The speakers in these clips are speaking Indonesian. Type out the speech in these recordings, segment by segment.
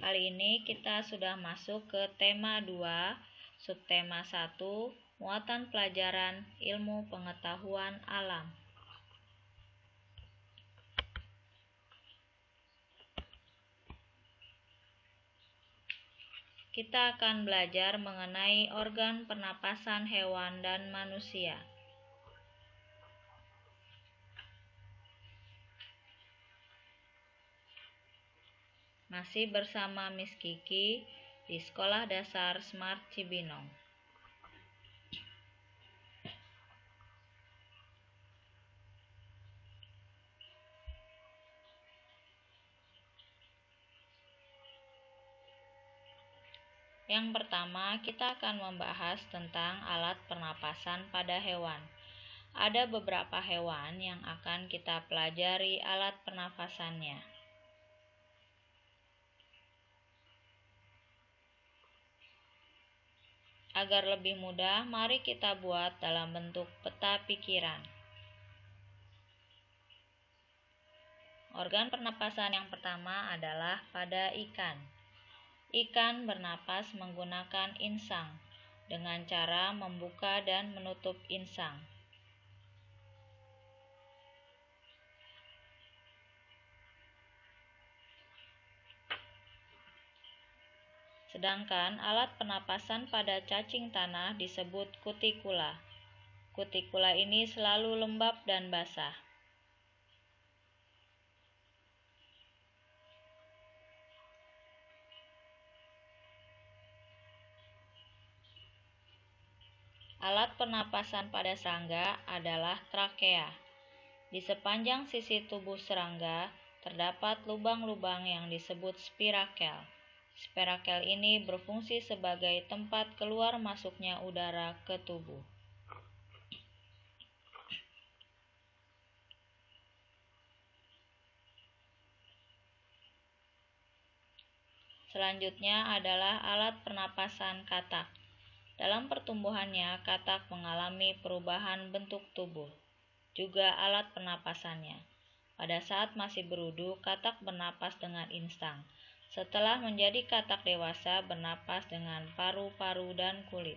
Kali ini kita sudah masuk ke tema 2, subtema 1, muatan pelajaran ilmu pengetahuan alam. Kita akan belajar mengenai organ pernapasan hewan dan manusia. Masih bersama Miss Kiki di Sekolah Dasar Smart Cibinong. Yang pertama, kita akan membahas tentang alat pernapasan pada hewan. Ada beberapa hewan yang akan kita pelajari alat pernapasannya. Agar lebih mudah, mari kita buat dalam bentuk peta pikiran. Organ pernapasan yang pertama adalah pada ikan. Ikan bernapas menggunakan insang dengan cara membuka dan menutup insang. Sedangkan alat pernapasan pada cacing tanah disebut kutikula. Kutikula ini selalu lembab dan basah. Alat pernapasan pada serangga adalah trakea. Di sepanjang sisi tubuh serangga terdapat lubang-lubang yang disebut spirakel. Spirakel ini berfungsi sebagai tempat keluar masuknya udara ke tubuh. Selanjutnya adalah alat pernapasan katak. Dalam pertumbuhannya, katak mengalami perubahan bentuk tubuh, juga alat pernapasannya. Pada saat masih berudu, katak bernapas dengan insang. Setelah menjadi katak dewasa, bernapas dengan paru-paru dan kulit.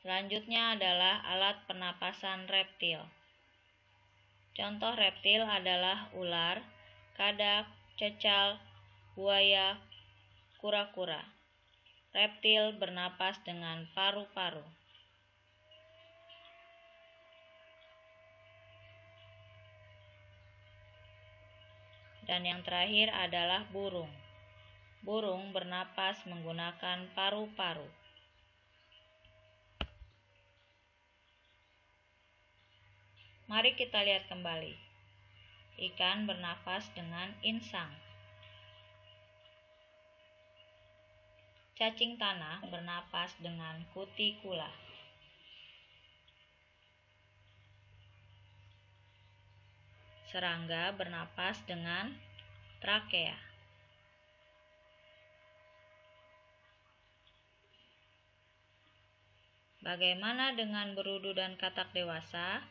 Selanjutnya adalah alat pernapasan reptil. Contoh reptil adalah ular, kadak, cecal, buaya, kura-kura. Reptil bernapas dengan paru-paru. Dan yang terakhir adalah burung. Burung bernapas menggunakan paru-paru. Mari kita lihat kembali. Ikan bernapas dengan insang. Cacing tanah bernapas dengan kutikula. Serangga bernapas dengan trakea. Bagaimana dengan berudu dan katak dewasa?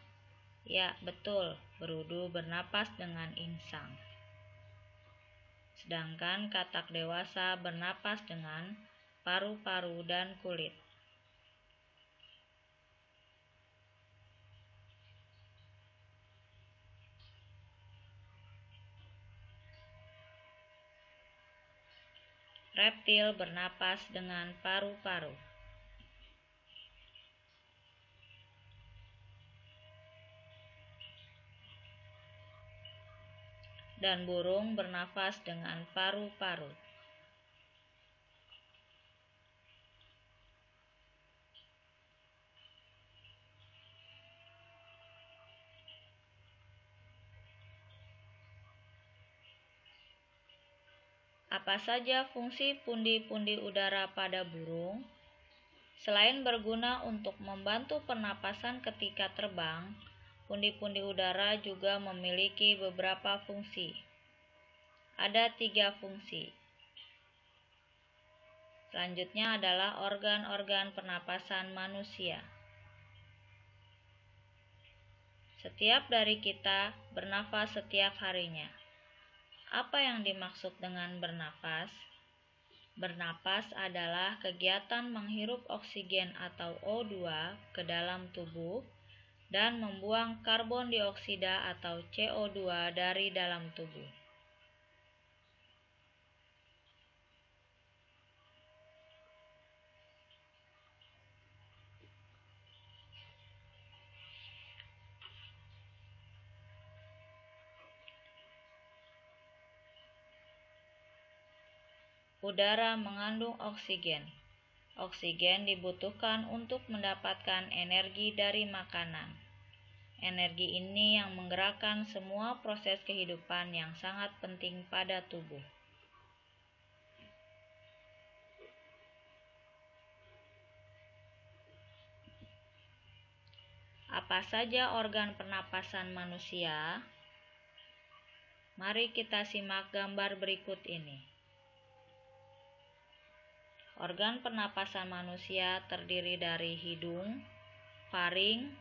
Ya, betul, berudu bernapas dengan insang. Sedangkan katak dewasa bernapas dengan paru-paru dan kulit. Reptil bernapas dengan paru-paru. Dan burung bernapas dengan paru-paru. Apa saja fungsi pundi-pundi udara pada burung? Selain berguna untuk membantu pernapasan ketika terbang, pundi-pundi udara juga memiliki beberapa fungsi. Ada 3 fungsi. Selanjutnya adalah organ-organ pernapasan manusia. Setiap dari kita bernafas setiap harinya. Apa yang dimaksud dengan bernafas? Bernapas adalah kegiatan menghirup oksigen atau O2 ke dalam tubuh dan membuang karbon dioksida atau CO2 dari dalam tubuh. Udara mengandung oksigen. Oksigen dibutuhkan untuk mendapatkan energi dari makanan. Energi ini yang menggerakkan semua proses kehidupan yang sangat penting pada tubuh. Apa saja organ pernapasan manusia? Mari kita simak gambar berikut ini. Organ pernapasan manusia terdiri dari hidung, faring,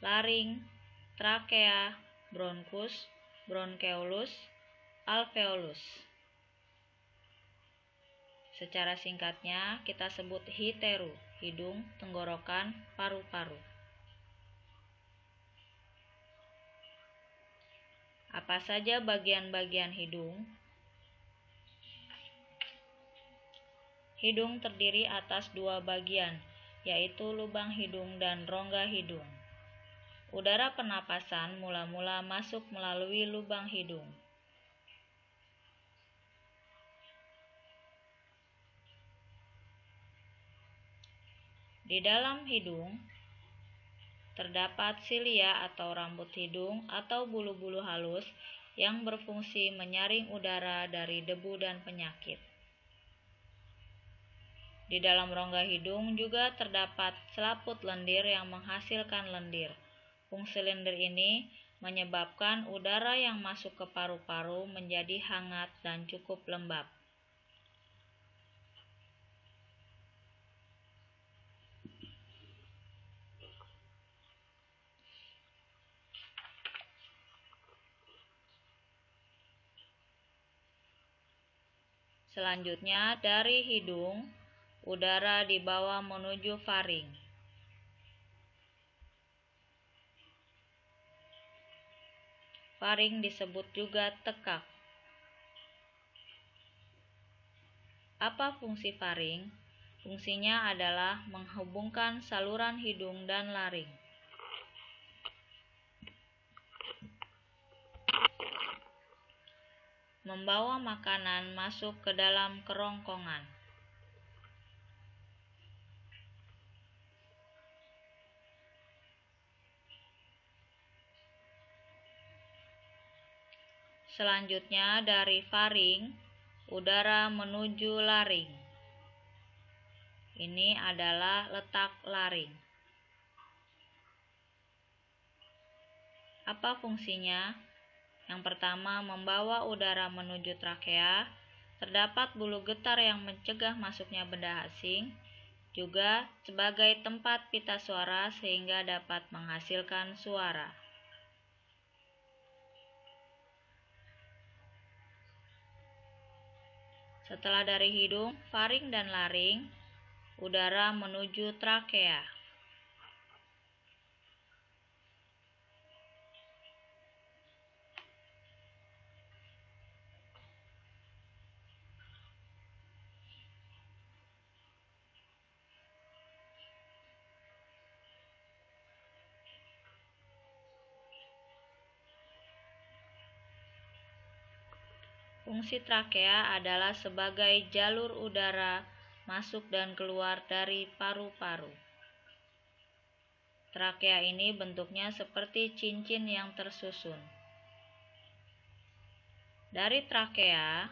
laring, trakea, bronkus, bronkeolus, alveolus. Secara singkatnya kita sebut hiteru, hidung, tenggorokan, paru-paru. Apa saja bagian-bagian hidung? Hidung terdiri atas 2 bagian, yaitu lubang hidung dan rongga hidung. Udara pernapasan mula-mula masuk melalui lubang hidung. Di dalam hidung terdapat silia atau rambut hidung atau bulu-bulu halus yang berfungsi menyaring udara dari debu dan penyakit. Di dalam rongga hidung juga terdapat selaput lendir yang menghasilkan lendir. Fungsi lendir ini menyebabkan udara yang masuk ke paru-paru menjadi hangat dan cukup lembab. Selanjutnya, dari hidung, udara dibawa menuju faring. Faring disebut juga tekak. Apa fungsi faring? Fungsinya adalah menghubungkan saluran hidung dan laring. Membawa makanan masuk ke dalam kerongkongan. Selanjutnya dari faring, udara menuju laring. Ini adalah letak laring. Apa fungsinya? Yang pertama, membawa udara menuju trakea. Terdapat bulu getar yang mencegah masuknya benda asing. Juga sebagai tempat pita suara sehingga dapat menghasilkan suara. Setelah dari hidung, faring dan laring, udara menuju trakea. Fungsi trakea adalah sebagai jalur udara masuk dan keluar dari paru-paru. Trakea ini bentuknya seperti cincin yang tersusun. Dari trakea,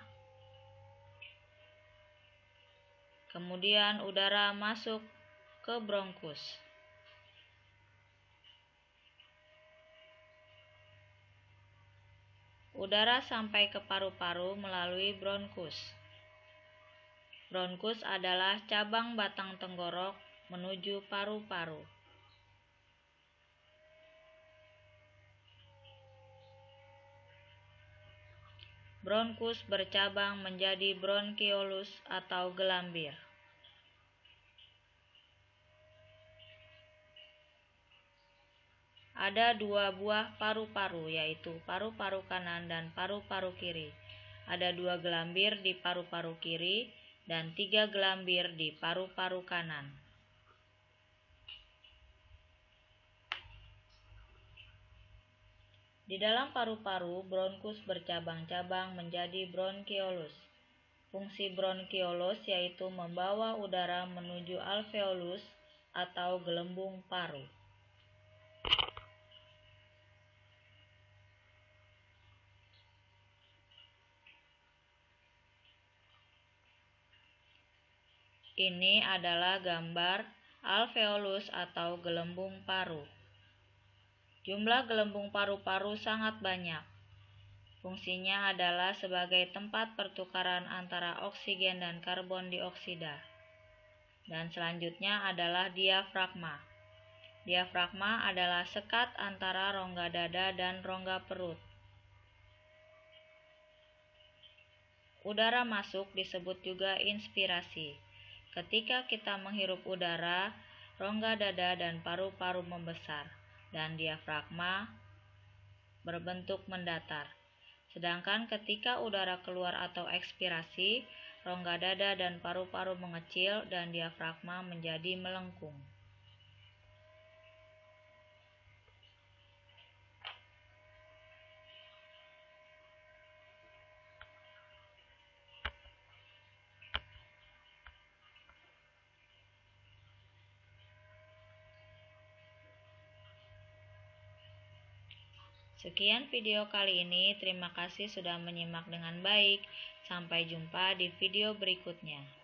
Kemudian udara masuk ke bronkus. Udara sampai ke paru-paru melalui bronkus. Bronkus adalah cabang batang tenggorok menuju paru-paru. Bronkus bercabang menjadi bronkiolus atau gelambir. Ada 2 buah paru-paru, yaitu paru-paru kanan dan paru-paru kiri. Ada 2 gelambir di paru-paru kiri dan 3 gelambir di paru-paru kanan. Di dalam paru-paru, bronkus bercabang-cabang menjadi bronkiolus. Fungsi bronkiolus yaitu membawa udara menuju alveolus atau gelembung paru. Ini adalah gambar alveolus atau gelembung paru. Jumlah gelembung paru-paru sangat banyak. Fungsinya adalah sebagai tempat pertukaran antara oksigen dan karbon dioksida. Dan selanjutnya adalah diafragma. Diafragma adalah sekat antara rongga dada dan rongga perut. Udara masuk disebut juga inspirasi. Ketika kita menghirup udara, rongga dada dan paru-paru membesar, dan diafragma berbentuk mendatar. Sedangkan ketika udara keluar atau ekspirasi, rongga dada dan paru-paru mengecil dan diafragma menjadi melengkung. Sekian video kali ini, terima kasih sudah menyimak dengan baik. Sampai jumpa di video berikutnya.